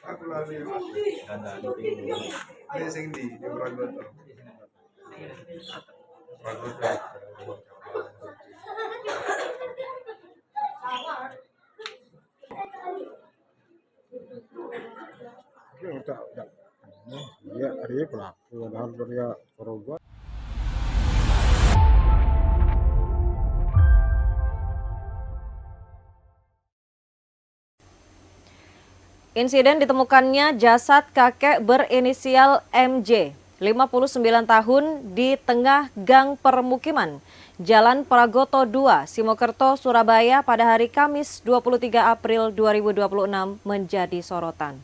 Aku lali ini sing di Pragoto. Pragoto. Udah. Iya, dia pelaku. Padahal dia korban. Insiden ditemukannya jasad kakek berinisial MJ, 59 tahun di tengah gang permukiman Jalan Pragoto 2, Simokerto, Surabaya pada hari Kamis 23 April 2026 menjadi sorotan.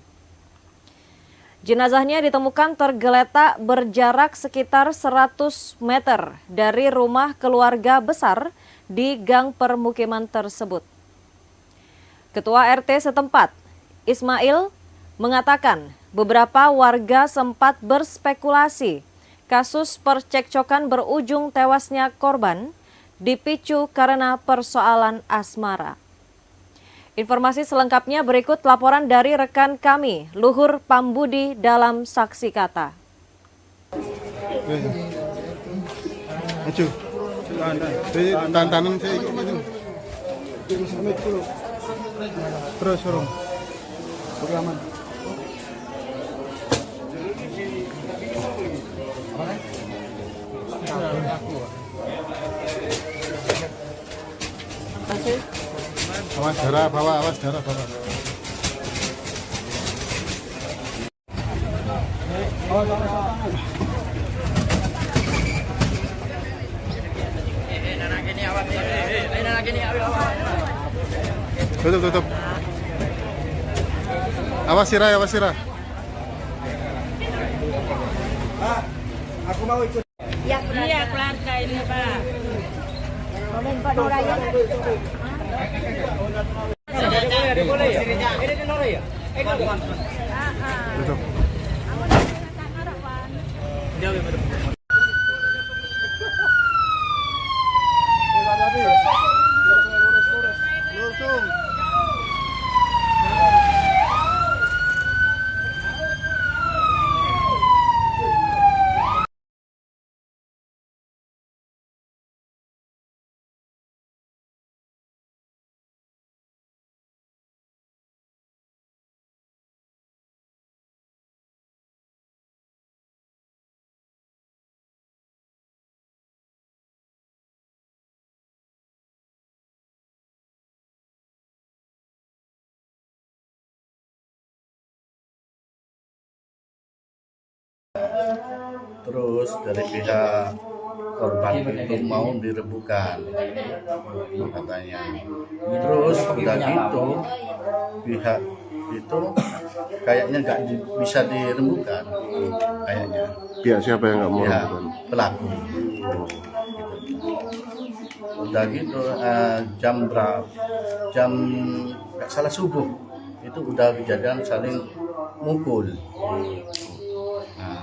Jenazahnya ditemukan tergeletak berjarak sekitar 100 meter dari rumah keluarga besar di gang permukiman tersebut. Ketua RT setempat, Ismail, mengatakan beberapa warga sempat berspekulasi kasus percekcokan berujung tewasnya korban dipicu karena persoalan asmara. Informasi selengkapnya berikut laporan dari rekan kami, Luhur Pambudi dalam Saksi Kata. Maju. Tantanan saya ikut maju. Terus suruh. Beraman. Awas darah bawa. Tutup. Awas sirah. Aku mau ikut. Iya, keluarga ini, Pak. Pak Noraya. Boleh ya? Ini di Noraya. Tutup. Terus dari pihak korban itu mau direbukan katanya. Terus udah gitu pihak itu kayaknya nggak bisa dirembukan kayaknya. Pihak siapa yang nggak mau Pihak lakukan? pelaku. Udah gitu jam berapa? Jam nggak salah subuh itu udah kejadian saling mukul. Nah,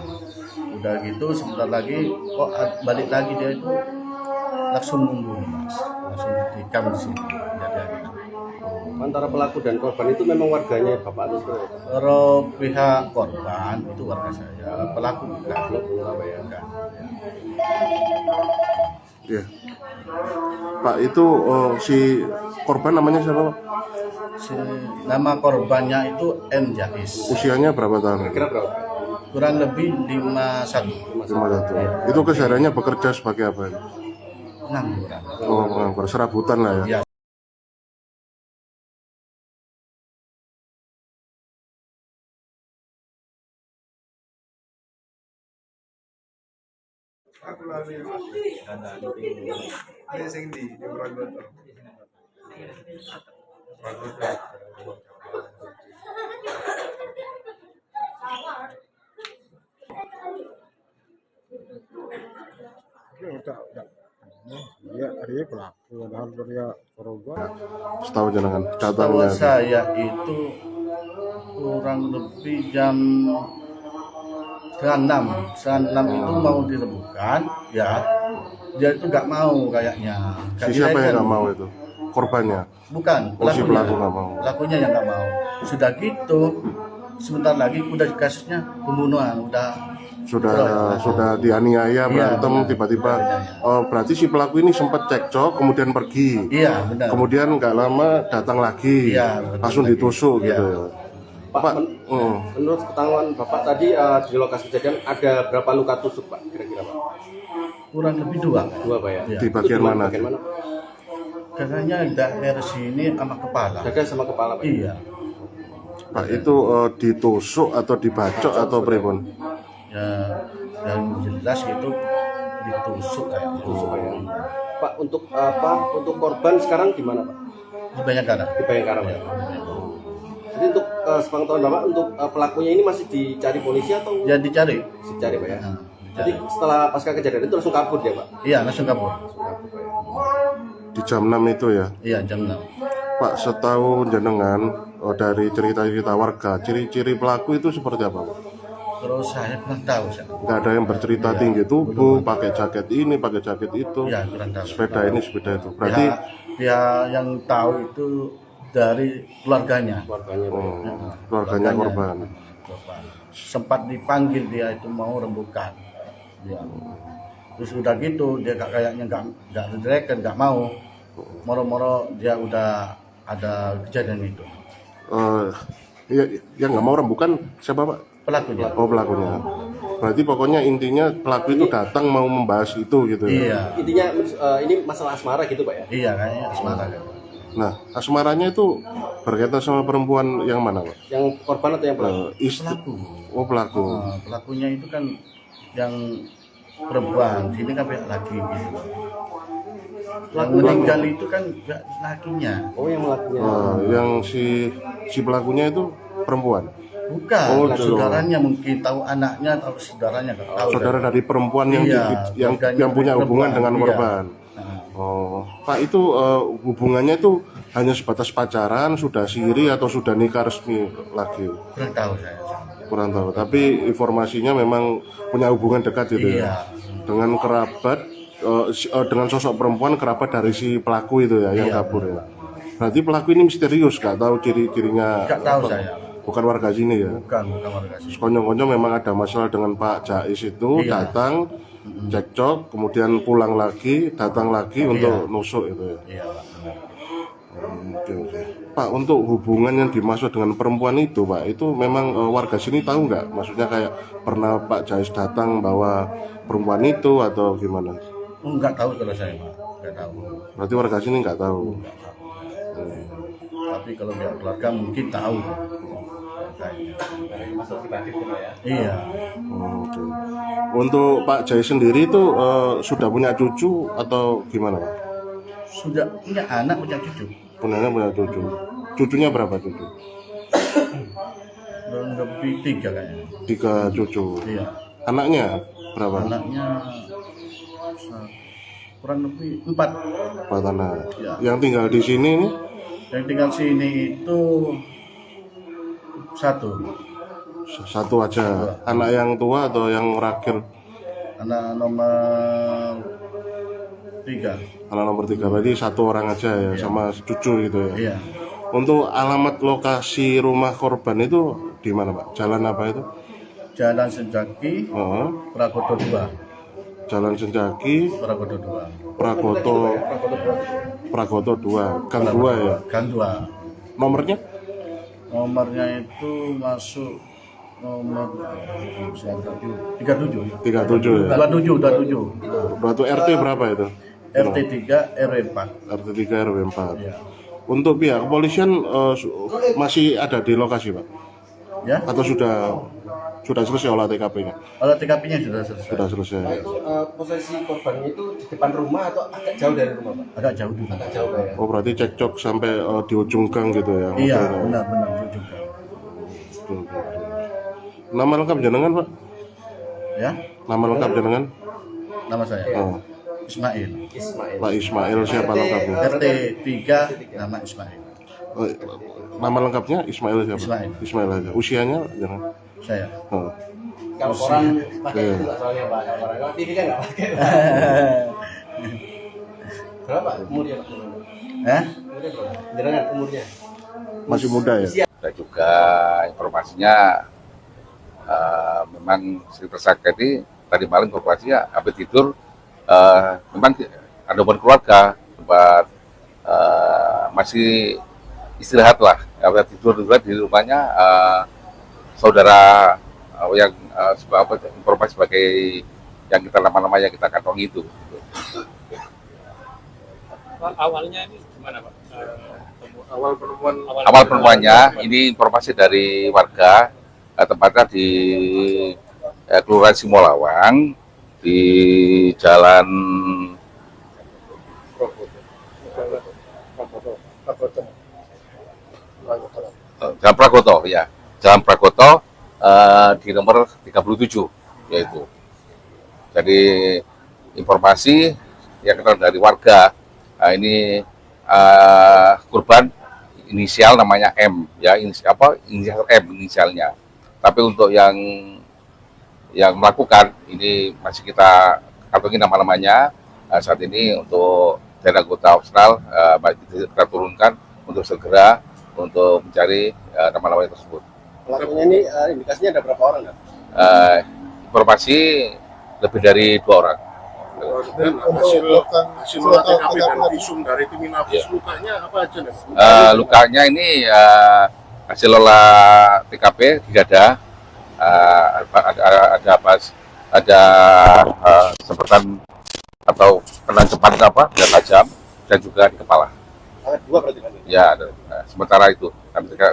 udah gitu sebentar lagi kok balik lagi dia itu langsung membunuh Mas, langsung ditikam di sini kejadian itu. Antara pelaku dan korban itu memang warganya Bapak atau seperti apa? Kalau pihak korban itu warga saya, pelaku bukan. Enggak. Iya. Pak itu si korban namanya siapa, Pak? Nama korbannya itu M. Jais. Usianya berapa tahun? Kira berapa? Kurang lebih 51. 51. Itu kesehariannya bekerja sebagai apa ini? Pengangguran. Oh, pengangguran, serabutan lah ya. Ya. Aku lali ini sing di Pragoto. Udah. Iya, dia pelaku. Padahal dia korban. Setahu jenengan Setahu catanya. saya itu kurang lebih jam setengah 6 itu mau direbukan, ya dia itu nggak mau kayaknya. Si siapa yang nggak mau itu? Korbannya? Bukan, Oh, si pelaku nggak mau. Pelakunya yang nggak mau. Sudah gitu sebentar lagi udah kasusnya pembunuhan, sudah dianiaya berantem benar. tiba-tiba. Oh, berarti si pelaku ini sempat cekcok kemudian pergi. Iya benar. Kemudian nggak lama datang lagi, Iya, langsung lagi. ditusuk Iya. gitu ya. Pak, menurut ketahuan Bapak tadi di lokasi kejadian ada berapa luka tusuk Pak kira-kira Pak? Kurang lebih 2. Dua Pak ya? Iya. Di bagian Itu mana? Bagian mana? Katanya daerah sini sama kepala. Dada sama kepala Pak? Iya. Pak itu ditusuk atau dibacok atau pripun? Ya, yang jelas itu ditusuk kayak Tusuk Pak ya? Pak, untuk korban sekarang di mana Pak? di Bayangkara. Di Bayangkara Pak. Jadi untuk sepengetahuan Bapak, untuk pelakunya ini masih dicari polisi atau Ya dicari. dicari Pak ya? Nah, Jadi setelah pasca kejadian itu langsung kabur dia Pak? iya langsung kabur. Di jam 6 itu ya. Iya jam 6. Pak, setahu jenengan dari cerita-cerita warga, ciri-ciri pelaku itu seperti apa, Pak? Terus saya kurang tahu saya. Nggak ada yang bercerita tinggi tubuh, pakai jaket ini, pakai jaket itu, Iya kurang tahu. sepeda ini, sepeda itu. Berarti Ya yang tahu itu dari keluarganya. Keluarganya Pak ya? keluarganya korban. Korban. Sempat dipanggil dia itu mau rembukan. Ya. Terus udah gitu dia kayaknya nggak direken, nggak mau. Moro-moro dia udah ada kejadian itu. Yang nggak mau rembukan siapa, Pak? Pelakunya. Oh, pelakunya. Berarti pokoknya intinya pelaku itu datang mau membahas itu gitu ya. Iya. Intinya ini masalah asmara gitu Pak ya? Iya kayaknya asmara kan. Nah, asmaranya itu berkaitan sama perempuan yang mana, Pak? Yang korban atau yang pelaku? Pelaku. Oh, pelaku. Nah, pelakunya itu kan yang perempuan, sini kan pihak laki gitu. Yang meninggal itu kan pihak lakinya. Oh yang melakukannya. Yang si pelakunya itu perempuan. Bukan, Oh, saudaranya mungkin tahu anaknya atau saudaranya nggak tahu. Saudara dari perempuan yang Iya, keluarganya yang punya hubungan perempuan, dengan iya. korban. Nah, Oh, Pak, itu hubungannya itu hanya sebatas pacaran, sudah siri atau sudah nikah resmi lagi? kurang tahu saya. Kurang tahu. Tapi informasinya memang punya hubungan dekat gitu Iya. ya. Dengan kerabat, dengan sosok perempuan kerabat dari si pelaku itu ya yang Iya. kabur ya. Berarti pelaku ini misterius, nggak tahu ciri-cirinya. Nggak tahu saya. Bukan warga sini ya. Bukan warga sini. Konyol-konyol memang ada masalah dengan Pak Jais itu, Iya. datang cekcok, kemudian pulang lagi, datang lagi untuk nusuk itu ya. Iya, Pak. Benar. Oke. Pak, untuk hubungan yang dimaksud dengan perempuan itu, Pak, itu memang warga sini tahu nggak? Maksudnya kayak pernah Pak Jais datang bawa perempuan itu atau gimana? Nggak tahu kalau saya, Pak. Nggak tahu. Berarti warga sini nggak tahu. Tapi kalau pihak keluarga mungkin tahu. Masalah pribadi itu Pak ya? Iya. Oke. Untuk Pak Jais sendiri itu sudah punya cucu atau gimana, Pak? Sudah punya anak, punya cucu. Punya cucu. Cucunya berapa cucu? Lebih 3 kayaknya. 3 cucu. Iya. Anaknya berapa? Anaknya kurang lebih 4. 4 anak. Iya. Yang tinggal di sini nih Yang tinggal sini itu 1. satu aja. Anak yang tua atau yang rakil? Anak nomor 3. Anak nomor 3, berarti 1 orang aja ya, sama cucu gitu ya. Iya. Untuk alamat lokasi rumah korban itu di mana, Pak? Jalan apa itu? Jalan Senjaki, Oh, Pragoto 2. Jalan Senjaki, Pragoto 2. Pragoto 2, Gang 2 ya. Gang 2. Nomornya? Nomornya itu masuk nomor 37. 37 ya. 27. Berarti RT berapa itu? RT 3 RW 4. RT 3 RW 4. Ya. Untuk pihak kepolisian masih ada di lokasi, Pak? Ya. Atau sudah selesai olah TKP-nya? Olah TKP-nya sudah selesai. Sudah selesai. Itu posisi korbannya itu di depan rumah atau agak jauh dari rumah Pak? Agak jauh dulu. Agak jauh Pak ya? Oh, berarti cekcok sampai di ujung gang gitu ya? Iya, mobilnya. benar juga. Nama lengkap jenengan, Pak? Ya. Nama lengkap jenengan? Nama saya Oh, Ismail. Ismail. Pak Ismail siapa lengkapnya? RT 3 nama Ismail. Oh, nama lengkapnya Ismail siapa? Ismail. Ismail aja. Usianya jangan. Saya. Oh. Kalau koran pakai Iya. itu Pak soalnya Pak. Kalau TV kan nggak pakai. Berapa umurnya Pak? Hah? Umurnya berapa? Jenengan umurnya? Masih muda ya? dan juga informasinya memang si tersangka ini tadi malam informasinya habis tidur memang ada beban keluarga tempat masih istirahat lah, habis tidur juga di rumahnya saudara yang informasi sebagai yang kita nama-nama yang kita kantongi itu. Awalnya ini gimana Pak? Awal penemuannya ini informasi dari warga, tempatnya di Kelurahan Simolawang di Jalan Pragoto ya, Jalan Pragoto di nomor 37 yaitu. Jadi informasi yang kita dari warga, ini korban inisial namanya M ya, inisial M inisialnya. Tapi untuk yang melakukan ini masih kita kantongi nama-namanya. Saat ini untuk dari anggota opsional kita turunkan untuk segera untuk mencari nama-nama tersebut. Pelakunya ini indikasinya ada berapa orang nggak? Informasi lebih dari 2 orang. Dan hasil TKP dan visum dari tim Inafis lukanya apa aja nih? Lukanya ini hasil olah TKP di dada, ada semprotan atau kena cepat benda tajam dan juga di kepala. Ada 2 berarti kan? Ya, sementara itu.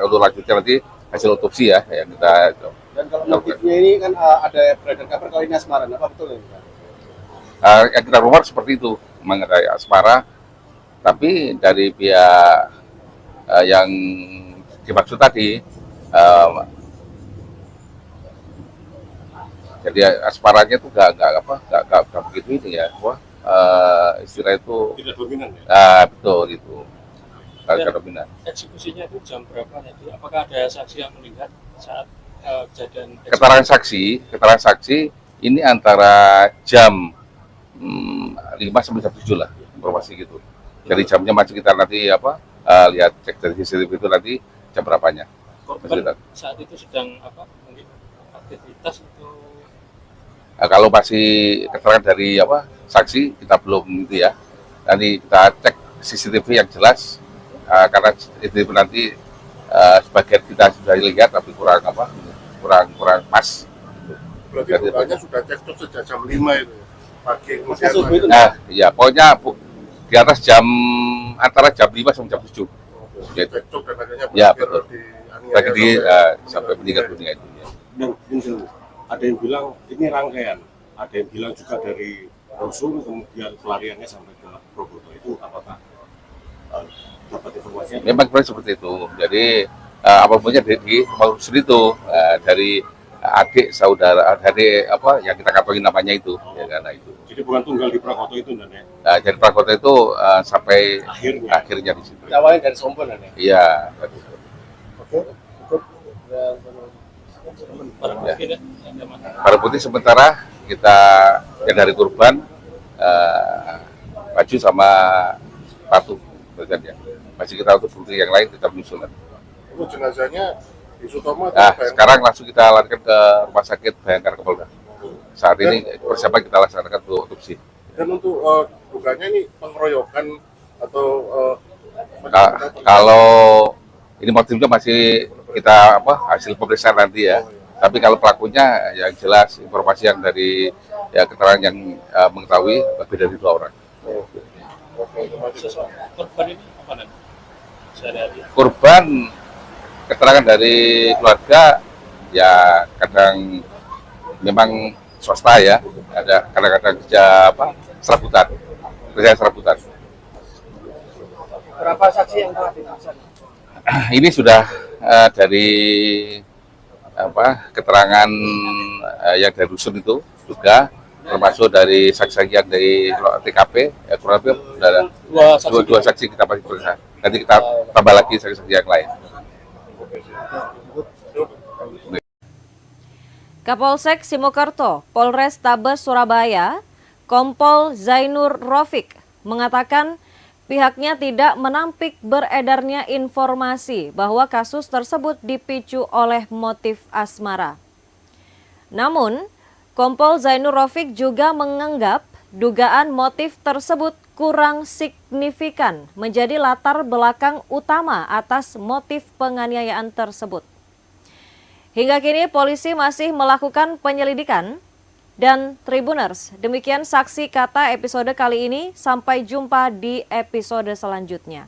Untuk lanjutnya nanti hasil otopsi ya yang kita. Dan kalau motifnya ini kan ada beredar kabar kalau ini asmara, apa betul ini? Yang kita rumor seperti itu mengenai asmara, tapi dari pihak yang dimaksud tadi, jadi asmaranya itu nggak begitu ini ya, istilah itu Tidak dominan ya? betul itu, nggak dominan. Eksekusinya itu jam berapa nanti? Apakah ada saksi yang melihat saat kejadian? Keterangan saksi ini antara jam 5 sampai jam 7 lah, informasi gitu. Jadi jamnya masih kita nanti lihat cek dari CCTV itu nanti jam berapanya. Korban saat itu sedang mungkin aktivitas itu? Kalau masih keterangan dari saksi kita belum itu ya. Nanti kita cek CCTV yang jelas, karena itu nanti sebagian kita sudah lihat tapi kurang pas. Berarti lukanya sudah cekcok sejak jam 5 itu pagi. Iya, pokoknya di atas antara jam 5 sampai jam 7. Cekcok dan akhirnya Ya betul. Lagi sampai sampai meninggal dunia itu. Ya. Dan ada yang bilang ini rangkaian, ada yang bilang juga dari rusun kemudian pelariannya sampai ke Proboto, itu apakah dapat informasinya? Memang seperti itu. Jadi apapun di rusun itu dari adik saudara dari yang kita kantongi namanya itu ya, karena itu. Jadi bukan tunggal di Prakoto itu dan ya? Jadi Prakoto itu sampai akhirnya di situ. Awalnya dari Sombon kan ya? Iya. Barang bukti sementara kita dari korban baju sama sepatu, ya. Masih kita untuk bukti yang lain kita menyusul. Itu jenazahnya di Sutomo. Sekarang langsung kita larikan ke rumah sakit Bayangkara Polda. Saat ini persiapan kita laksanakan untuk otopsi. Dan untuk dugaannya ini pengeroyokan atau kalau ini motifnya masih kita hasil pemeriksaan nanti ya. Tapi kalau pelakunya yang jelas informasi yang dari keterangan yang mengetahui lebih dari 2 orang. Korban ini apa nanti? Korban keterangan dari keluarga ya kadang memang swasta ya, ada kadang-kadang kerja serabutan. Berapa saksi yang telah diperiksa? Ini sudah dari keterangan yang dari rusun itu juga termasuk dari saksi yang dari TKP ya, kurang lebih ada dua saksi kita masih periksa. Nanti kita tambah lagi saksi-saksi yang lain. Kapolsek Simokerto, Polrestabes Surabaya, Kompol Zainur Rofik mengatakan pihaknya tidak menampik beredarnya informasi bahwa kasus tersebut dipicu oleh motif asmara. Namun, Kompol Zainur Rofiq juga menganggap dugaan motif tersebut kurang signifikan menjadi latar belakang utama atas motif penganiayaan tersebut. Hingga kini polisi masih melakukan penyelidikan. Dan Tribuners, demikian saksi kata episode kali ini. Sampai jumpa di episode selanjutnya.